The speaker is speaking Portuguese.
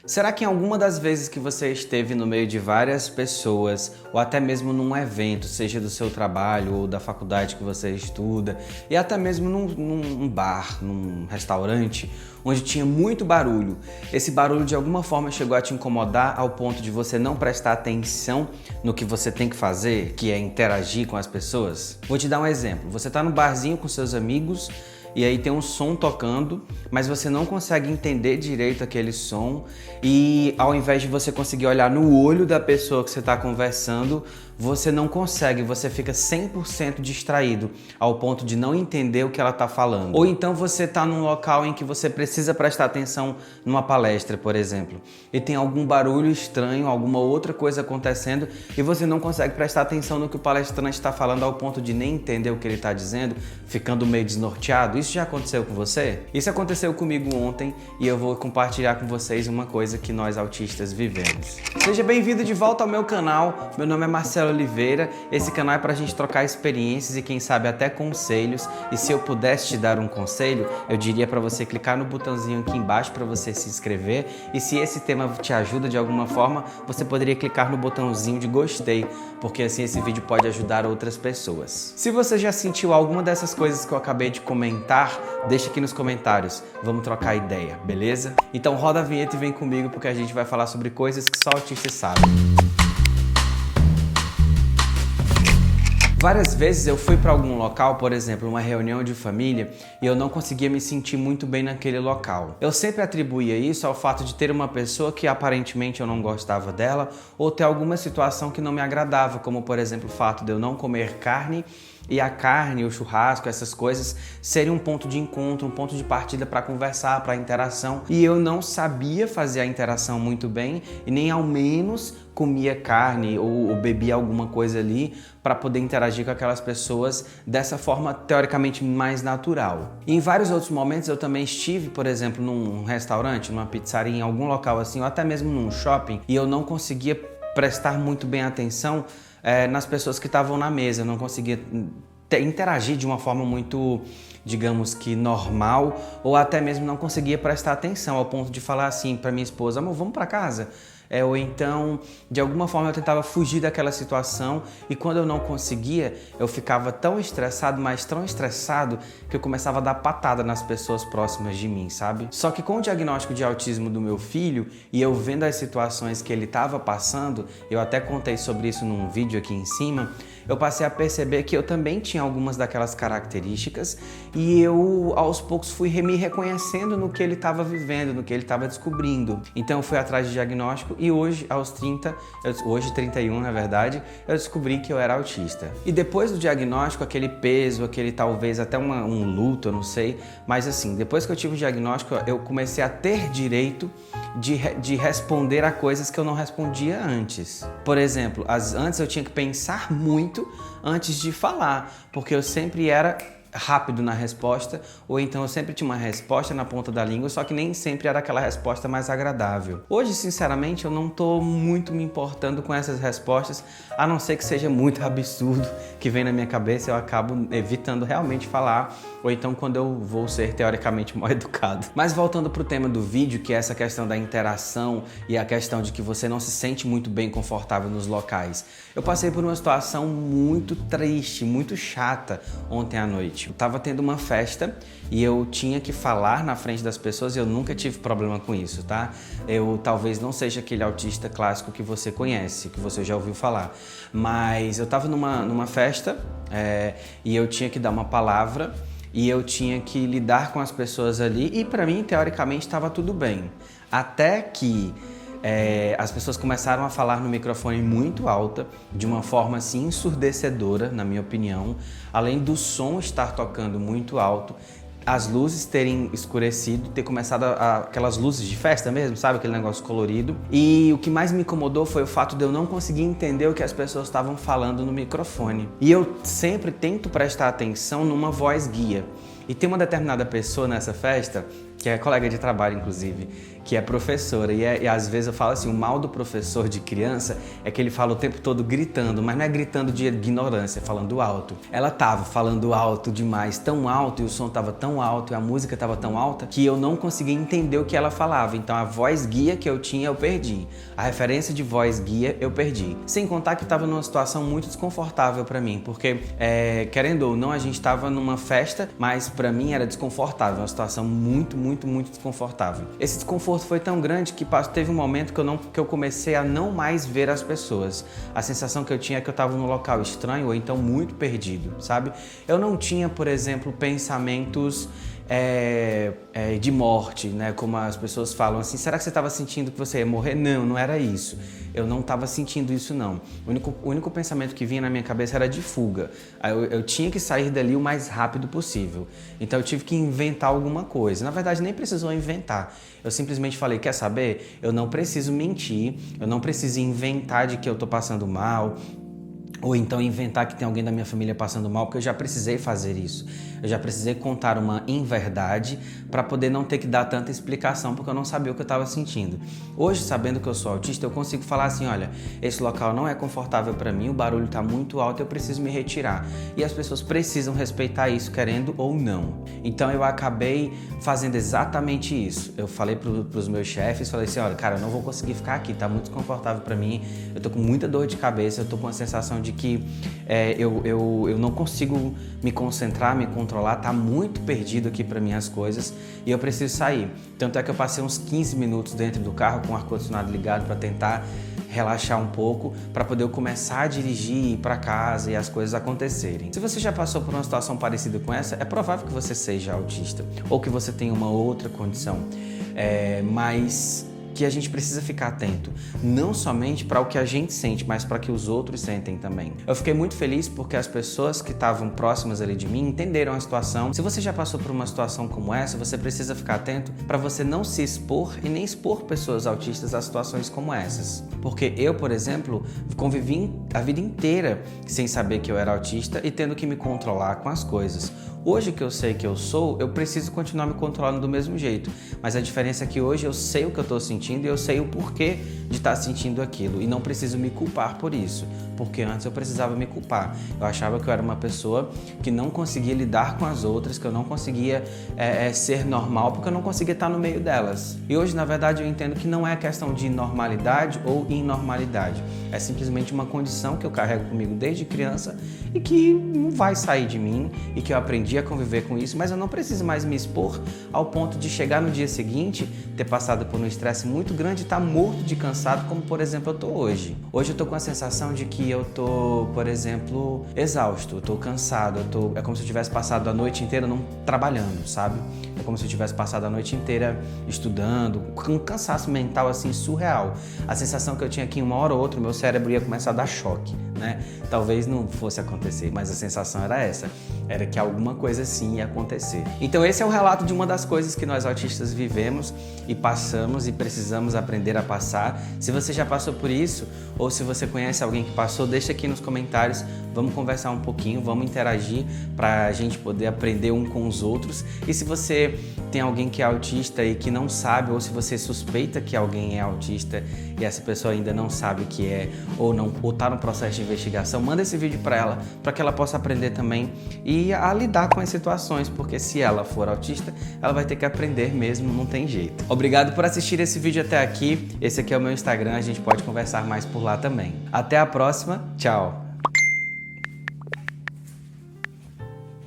Será que em alguma das vezes que você esteve no meio de várias pessoas, ou até mesmo num evento, seja do seu trabalho ou da faculdade que você estuda, e até mesmo num bar, num restaurante, onde tinha muito barulho, esse barulho de alguma forma chegou a te incomodar ao ponto de você não prestar atenção no que você tem que fazer, que é interagir com as pessoas? Vou te dar um exemplo. Você está no barzinho com seus amigos, e aí tem um som tocando, mas você não consegue entender direito aquele som e ao invés de você conseguir olhar no olho da pessoa que você está conversando, você não consegue, você fica 100% distraído ao ponto de não entender o que ela está falando. Ou então você está num local em que você precisa prestar atenção numa palestra, por exemplo, e tem algum barulho estranho, alguma outra coisa acontecendo e você não consegue prestar atenção no que o palestrante está falando ao ponto de nem entender o que ele está dizendo, ficando meio desnorteado. Isso já aconteceu com você? Isso aconteceu comigo ontem e eu vou compartilhar com vocês uma coisa que nós autistas vivemos. Seja bem-vindo de volta ao meu canal. Meu nome é Marcelo Oliveira. Esse canal é pra gente trocar experiências e quem sabe até conselhos. E se eu pudesse te dar um conselho, eu diria para você clicar no botãozinho aqui embaixo para você se inscrever. E se esse tema te ajuda de alguma forma, você poderia clicar no botãozinho de gostei, porque assim esse vídeo pode ajudar outras pessoas. Se você já sentiu alguma dessas coisas que eu acabei de comentar, deixa aqui nos comentários. Vamos trocar ideia, beleza? Então roda a vinheta e vem comigo porque a gente vai falar sobre coisas que só autistas sabem. Várias vezes eu fui para algum local, por exemplo, uma reunião de família, e eu não conseguia me sentir muito bem naquele local. Eu sempre atribuía isso ao fato de ter uma pessoa que aparentemente eu não gostava dela, ou ter alguma situação que não me agradava, como por exemplo o fato de eu não comer carne, e a carne, o churrasco, essas coisas serem um ponto de encontro, um ponto de partida para conversar, para interação. E eu não sabia fazer a interação muito bem e nem ao menos comia carne ou bebia alguma coisa ali para poder interagir com aquelas pessoas dessa forma teoricamente mais natural. E em vários outros momentos eu também estive, por exemplo, num restaurante, numa pizzaria, em algum local assim, ou até mesmo num shopping, e eu não conseguia prestar muito bem atenção nas pessoas que estavam na mesa. Eu não conseguia interagir de uma forma muito, digamos que normal, ou até mesmo não conseguia prestar atenção ao ponto de falar assim para minha esposa: amor, vamos para casa? Ou então, de alguma forma eu tentava fugir daquela situação e quando eu não conseguia, eu ficava tão estressado, mas tão estressado, que eu começava a dar patada nas pessoas próximas de mim, sabe? Só que com o diagnóstico de autismo do meu filho e eu vendo as situações que ele estava passando, eu até contei sobre isso num vídeo aqui em cima, eu passei a perceber que eu também tinha algumas daquelas características e eu, aos poucos, fui me reconhecendo no que ele estava vivendo, no que ele estava descobrindo. Então eu fui atrás de diagnóstico e hoje, aos 30, hoje 31 na verdade, eu descobri que eu era autista. E depois do diagnóstico, aquele peso, aquele talvez até um luto, eu não sei, mas assim, depois que eu tive o diagnóstico, eu comecei a ter direito de responder a coisas que eu não respondia antes. Por exemplo, antes eu tinha que pensar muito antes de falar, porque eu sempre era rápido na resposta, ou então eu sempre tinha uma resposta na ponta da língua, só que nem sempre era aquela resposta mais agradável. Hoje, sinceramente, eu não tô muito me importando com essas respostas, a não ser que seja muito absurdo que vem na minha cabeça, eu acabo evitando realmente falar, ou então quando eu vou ser teoricamente mal educado. Mas voltando pro tema do vídeo, que é essa questão da interação e a questão de que você não se sente muito bem confortável nos locais. Eu passei por uma situação muito triste, muito chata ontem à noite. Eu tava tendo uma festa e eu tinha que falar na frente das pessoas e eu nunca tive problema com isso, tá? Eu talvez não seja aquele autista clássico que você conhece, que você já ouviu falar, mas eu tava numa festa e eu tinha que dar uma palavra e eu tinha que lidar com as pessoas ali e para mim, teoricamente, estava tudo bem. Até que as pessoas começaram a falar no microfone muito alta, de uma forma assim ensurdecedora, na minha opinião, além do som estar tocando muito alto, as luzes terem escurecido, ter começado aquelas luzes de festa mesmo, sabe? Aquele negócio colorido. E o que mais me incomodou foi o fato de eu não conseguir entender o que as pessoas estavam falando no microfone. E eu sempre tento prestar atenção numa voz guia. E tem uma determinada pessoa nessa festa, que é colega de trabalho inclusive, que é professora. E às vezes eu falo assim, o mal do professor de criança é que ele fala o tempo todo gritando, mas não é gritando de ignorância, é falando alto. Ela tava falando alto demais, tão alto, e o som tava tão alto, e a música tava tão alta, que eu não conseguia entender o que ela falava. Então a voz guia que eu tinha, eu perdi. A referência de voz guia, eu perdi. Sem contar que tava numa situação muito desconfortável pra mim, porque, querendo ou não, a gente tava numa festa, mas pra mim era desconfortável, uma situação muito desconfortável. Esse desconforto foi tão grande que teve um momento que eu comecei a não mais ver as pessoas. A sensação que eu tinha é que eu tava num local estranho ou então muito perdido, sabe? Eu não tinha, por exemplo, pensamentos de morte, né? Como as pessoas falam assim, será que você estava sentindo que você ia morrer? Não, não era isso. Eu não estava sentindo isso, não. O único pensamento que vinha na minha cabeça era de fuga. Eu tinha que sair dali o mais rápido possível. Então eu tive que inventar alguma coisa. Na verdade, nem precisou inventar. Eu simplesmente falei, quer saber? Eu não preciso mentir, eu não preciso inventar de que eu tô passando mal, ou então inventar que tem alguém da minha família passando mal, porque eu já precisei fazer isso. Eu já precisei contar uma inverdade para poder não ter que dar tanta explicação, porque eu não sabia o que eu estava sentindo. Hoje, sabendo que eu sou autista, eu consigo falar assim, olha, esse local não é confortável para mim, o barulho está muito alto, eu preciso me retirar. E as pessoas precisam respeitar isso, querendo ou não. Então eu acabei fazendo exatamente isso. Eu falei para os meus chefes, falei assim, olha, cara, eu não vou conseguir ficar aqui, tá muito desconfortável para mim, eu tô com muita dor de cabeça, eu tô com a sensação de que eu não consigo me concentrar, me controlar, tá muito perdido aqui para mim as coisas e eu preciso sair. Tanto é que eu passei uns 15 minutos dentro do carro com o ar-condicionado ligado para tentar relaxar um pouco, para poder eu começar a dirigir, ir para casa e as coisas acontecerem. Se você já passou por uma situação parecida com essa, é provável que você seja autista ou que você tenha uma outra condição, mas que a gente precisa ficar atento, não somente para o que a gente sente, mas para o que os outros sentem também. Eu fiquei muito feliz porque as pessoas que estavam próximas ali de mim entenderam a situação. Se você já passou por uma situação como essa, você precisa ficar atento para você não se expor e nem expor pessoas autistas a situações como essas. Porque eu, por exemplo, convivi a vida inteira sem saber que eu era autista e tendo que me controlar com as coisas. Hoje que eu sei que eu sou, eu preciso continuar me controlando do mesmo jeito. Mas a diferença é que hoje eu sei o que eu estou sentindo e eu sei o porquê de estar sentindo aquilo. E não preciso me culpar por isso. Porque antes eu precisava me culpar. Eu achava que eu era uma pessoa que não conseguia lidar com as outras, que eu não conseguia ser normal, porque eu não conseguia estar no meio delas. E hoje, na verdade, eu entendo que não é questão de normalidade ou inormalidade. É simplesmente uma condição que eu carrego comigo desde criança e que não vai sair de mim e que eu aprendi a conviver com isso, mas eu não preciso mais me expor ao ponto de chegar no dia seguinte, ter passado por um estresse muito grande e estar morto de cansado, como por exemplo eu tô hoje. Hoje eu tô com a sensação de que eu tô, por exemplo, exausto, eu tô cansado, é como se eu tivesse passado a noite inteira não trabalhando, sabe? É como se eu tivesse passado a noite inteira estudando, com um cansaço mental assim surreal. A sensação que eu tinha aqui, uma hora ou outra, meu cérebro ia começar a dar choque, né? Talvez não fosse acontecer, mas a sensação era essa, era que alguma coisa assim ia acontecer. Então esse é o relato de uma das coisas que nós autistas vivemos e passamos e precisamos aprender a passar. Se você já passou por isso, ou se você conhece alguém que passou, deixa aqui nos comentários, vamos conversar um pouquinho, vamos interagir para a gente poder aprender um com os outros. E se você tem alguém que é autista e que não sabe, ou se você suspeita que alguém é autista e essa pessoa ainda não sabe o que é, ou está no processo de investigação, manda esse vídeo para ela, para que ela possa aprender também e a lidar com as situações, porque se ela for autista, ela vai ter que aprender mesmo, não tem jeito. Obrigado por assistir esse vídeo até aqui. Esse aqui é o meu Instagram, a gente pode conversar mais por lá também. Até a próxima, tchau!